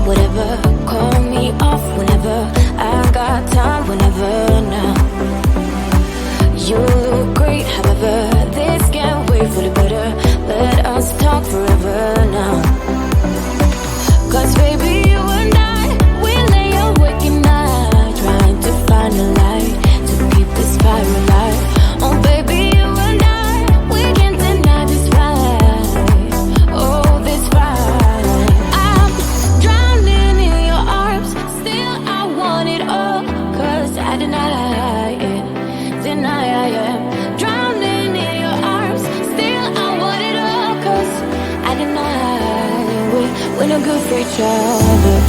whatever. Call me off whenever. I got time whenever now. You look great, however. This can't wait for the better. Let us talk forever now. 'Cause baby, you and I, we lay awake at night, trying to find a light to keep this fire alive. Oh baby, you and I, we can't deny this fight. Oh, this fight. I'm drowning in your arms, still I want it all. 'Cause I deny it, deny I am. Drowning in your arms, still I want it all. 'Cause I deny we're no good for each other.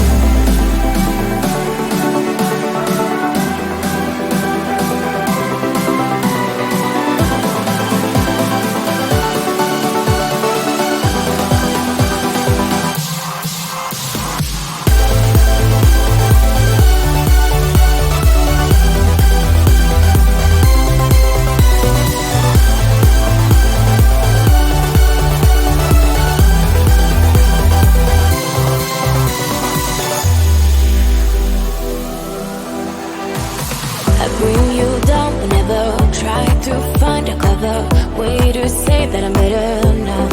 I bring you down whenever. Try to find a clever way to say that I'm better now.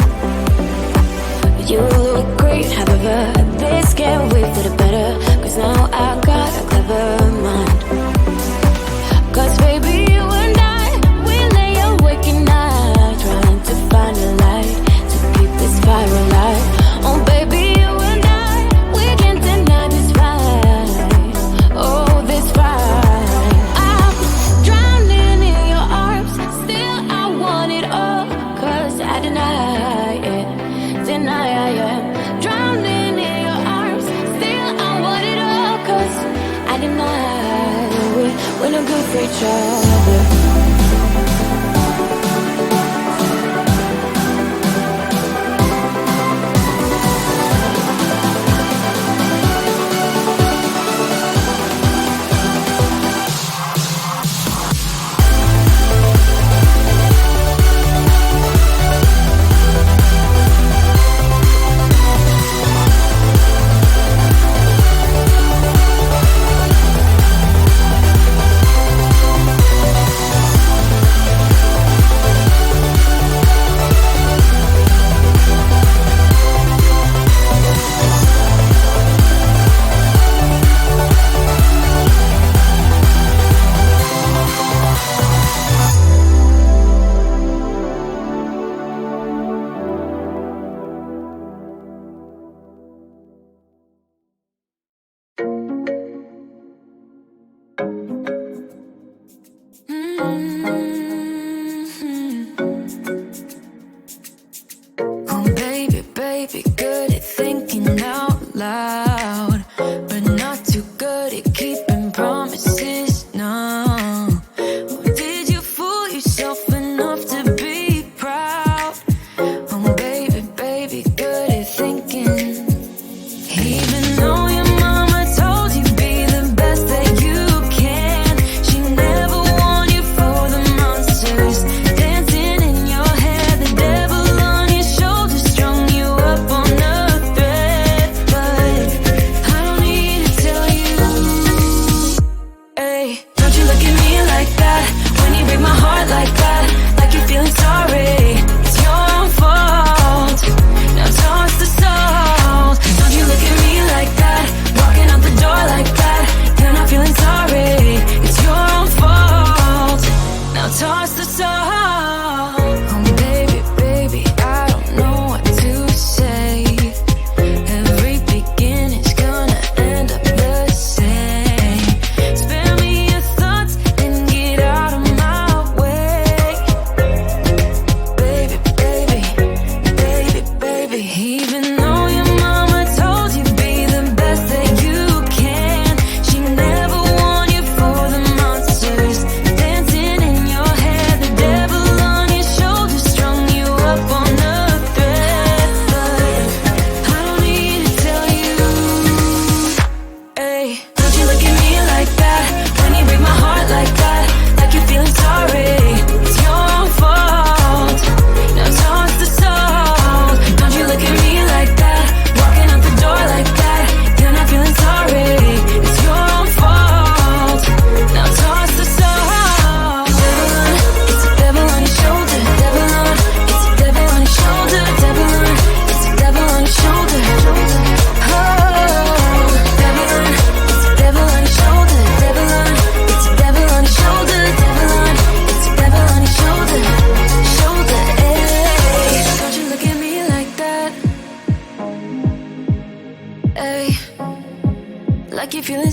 You look great, however. This can't wait for the better. 'Cause now I got a clever mind. 'Cause baby, you and I, we lay awake at night, trying to find a light to keep this fire alive. Oh baby, you and I, we can't deny this fight. Oh, this fight. I'm drowning in your arms, still I want it all. 'Cause I deny it, deny I am. Drowning in your arms, still I want it all. 'Cause I deny we're no good for each other. Oh baby, baby, good at thinking out loud, but not too good at keeping promises. No. Oh, did you fool yourself enough to be proud? Oh baby, baby, good at thinking. Even though your mama told you be the best that you can, she never warned you for the monsters dancing in your head. The devil on your shoulder strung you up on a thread. But I don't need to tell you, hey, don't you look at me like that. When you break my heart like that, like you're feeling sorry. It's your own fault. Now toss the salt. Don't you look at me like that, walking out the door like that. You're not feeling sorry. It's your own fault. Now toss the salt. Oh baby, baby, I don't know what to say. Every beginning's gonna end up the same. Spare me your thoughts and get out of my way. Baby, baby, baby, baby. Even though your mama told you be the best that you can, she never warned you for the monsters dancing in your head. The devil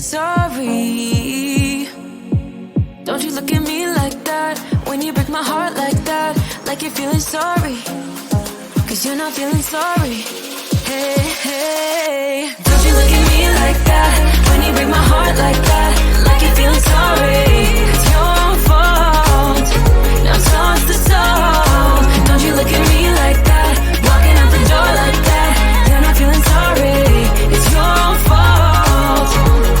sorry. Don't you look at me like that when you break my heart like that, like you're feeling sorry, 'cause you're not feeling sorry. Hey, hey. Don't you look at me like that when you break my heart like that, like you're feeling sorry. It's your fault. Now toss the soul. Don't you look at me like that, walking out the door like that. You're not feeling sorry. It's your fault.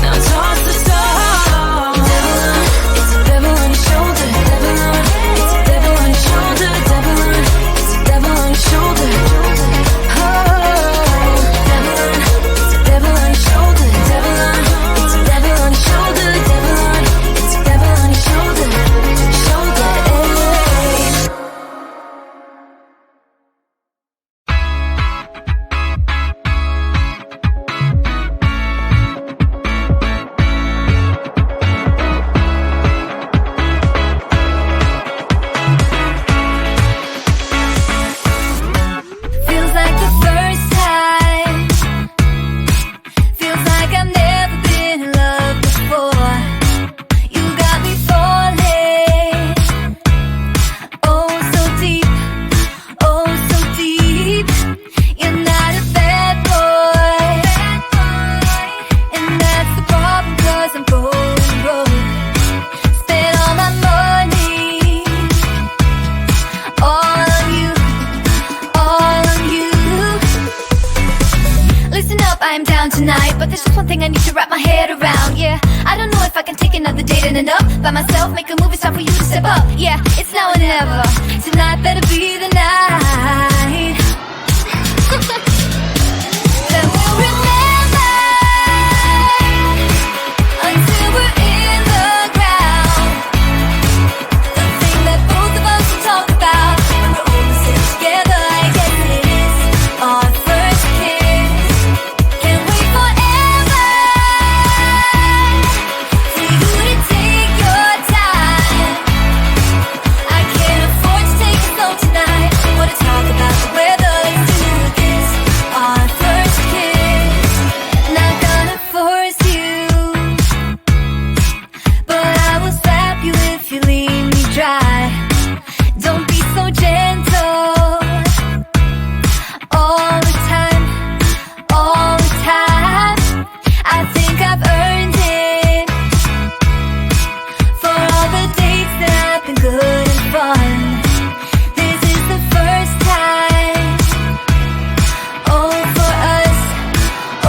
Now toss the soul. Devil on, it's a devil on your shoulder. Devil on, it's a devil on your shoulder. Devil on, it's a devil on your shoulder. By myself, make a move, it's time for you to step up. Yeah, it's now or never. Tonight better be the night. Then we'll remember until we're in the ground. The thing that both of us will talk about when we're all sitting together. I guess it is our first kiss. Can't wait forever for you to take your time. I can't afford to take it slow tonight. Wanna talk about the weather? Let's do this. Our first kiss. Not gonna force you, but I will slap you if you leave me dry. Don't be so gentle. All the time, all the time. I think I've earned it for all the dates that have been good and fun. This is the first time. Oh, for us,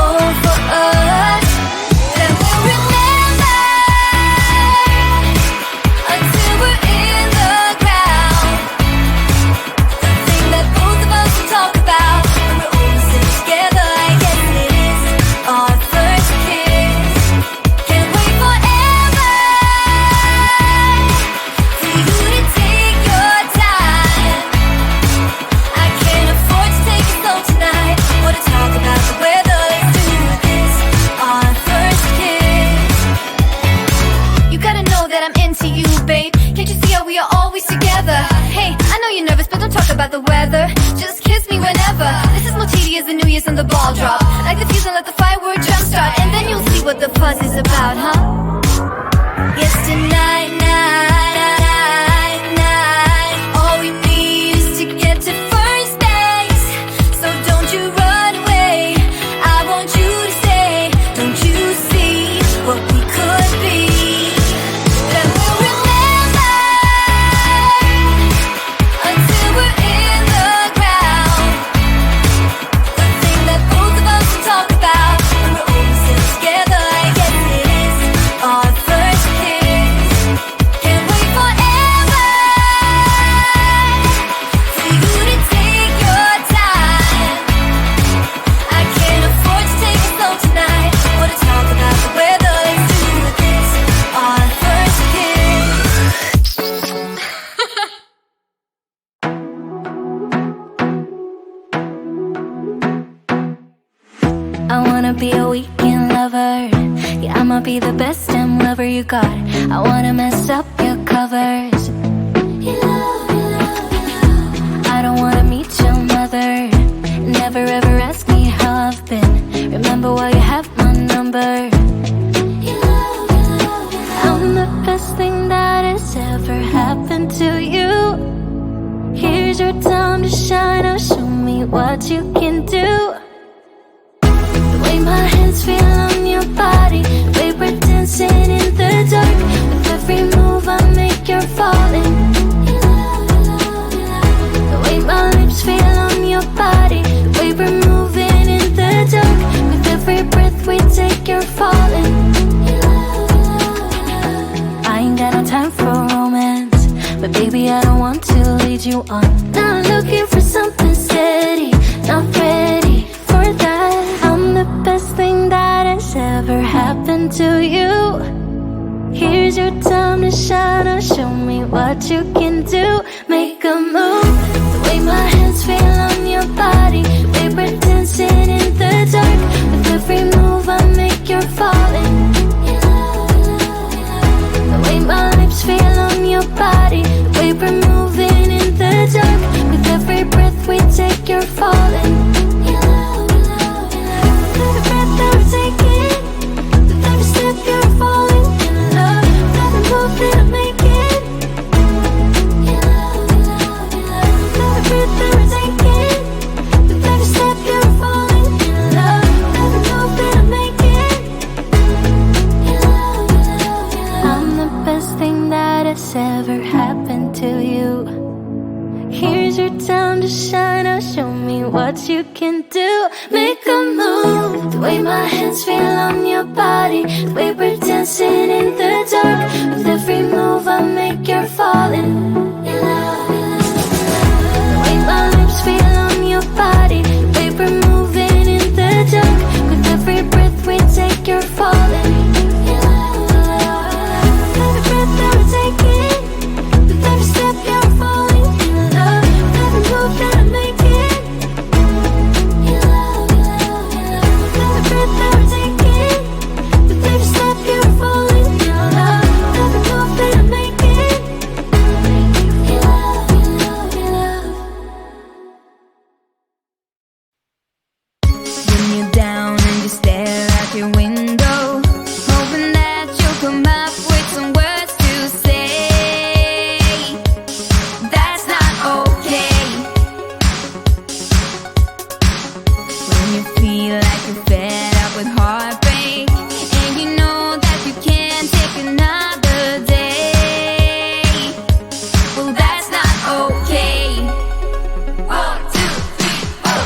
oh, for us. Then we'll remember until we're in the ground. The thing that both of us will talk about when we're all sitting together. I guess it is our first kiss. Can't wait forever for you to take your time. I can't afford to take it slow tonight. Wanna talk about the weather? Let's do this. Our first kiss. You gotta know that I'm into you, babe. Can't you see how we are always together? Hey, I know you're nervous, but don't talk about the weather. Just kiss me whenever. This is more tedious than New Year's and the ball drop. Like the fuse and let the firework jump start, and then you'll see what the fuzz is about, huh? Yes, tonight, night. All we need is to get to first base. So don't you run away. I want you to stay. Don't you see what we could be? Then we'll remember until we're in the ground. The thing that both of us will talk about when we're all sitting together. I guess it is our first kiss. Can't wait forever for you to take your time. I can't afford to take it slow tonight. Wanna talk about the weather? Let's do this. Our first kiss. I wanna be a weekend lover. Yeah, I'ma be the best damn lover you got. I wanna mess up your covers. I don't wanna meet your mother. Never ever ask me how I've been. Remember why you have my number. me what you can do. The way my hands feel on your body, the way we're dancing in the dark. With every move I make, you're falling. The way my lips feel on your body, the way we're moving in the dark. With every breath we take, you're falling. I ain't got no time for romance, but baby I don't want to lead you on. Not looking for something steady, not ready for that. I'm the best thing that has ever happened to you. Here's your time to shine, or show me what you can do. Make a move. The way my hands feel on your body, the way we're dancing in the dark. With every move I make, you're falling. The way my lips feel on your body, the way we're moving in the dark. With every breath we take, you're falling. Every breath that we're taking, with every step you're falling in love. With every move that I'm making, every breath that we're taking, with every step you're falling in love. With every move that I'm making, I'm the best thing that has ever happened to you. Here's your time to shine, or show me what you can do. Make a move. The way my hands feel on your body, the way we're dancing in the dark. With every move I make, you're falling. The way my lips feel on your body, the way we're moving in the dark. With every breath we take, you're falling. Every breath that we're taking, with every step you're falling in love. With every move that I'm making, every breath that we're taking, with every step you're falling in love. With every move that I'm making, When you're down and you stare out your window, hoping that you'll come up with some words to say. That's not okay. When you feel like you're fed up with heartbreak, and you know that you can't take another day. Well, that's not okay. 1, 2, 3, 4.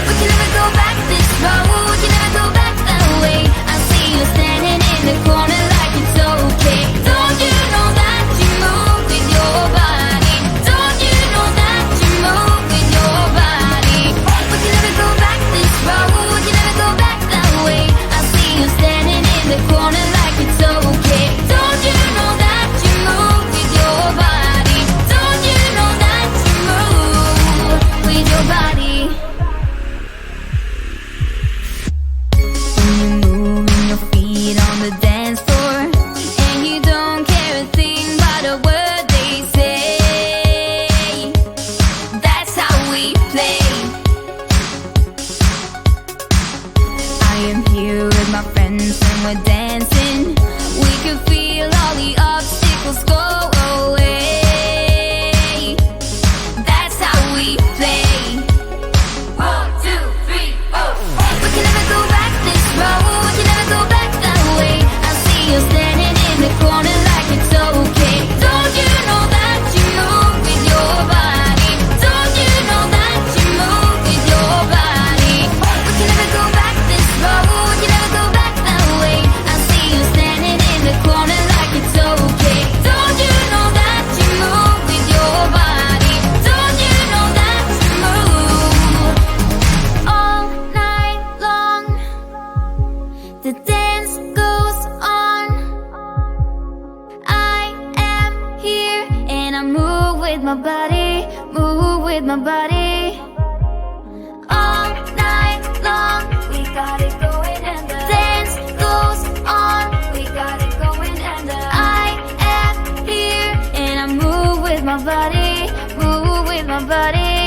We can never go back this road, can never go back that way. I see you standing in the corner like it's okay. Don't you know that you move with your body? Don't you know that you move with your body? We can never go back this road, can never go back that way. I see you standing in the corner like it's okay. Don't you know that you move with your body? Don't you know that you move with your body? When you're moving your feet on the dance floor, and you don't care a thing about a word they say. That's how we play. I am here with my friends and we're dancing. We can feel all the obstacles go away. That's how we play. 1, 2, 3, 4. We can never go back this road, can never go back that way. I see you standing in the corner like it's okay. Don't you know that you move with your body? Don't you know that you move with your body? We can never go back this road, can never go back that way. I see you standing in the corner like it's okay. Don't you know that you move with your body? Don't you know that you move all night long? The dance goes on. I am here and I move with my body, move with my body. All night long, we got it going and the dance goes on. We got it going and I am here and I move with my body, move with my body.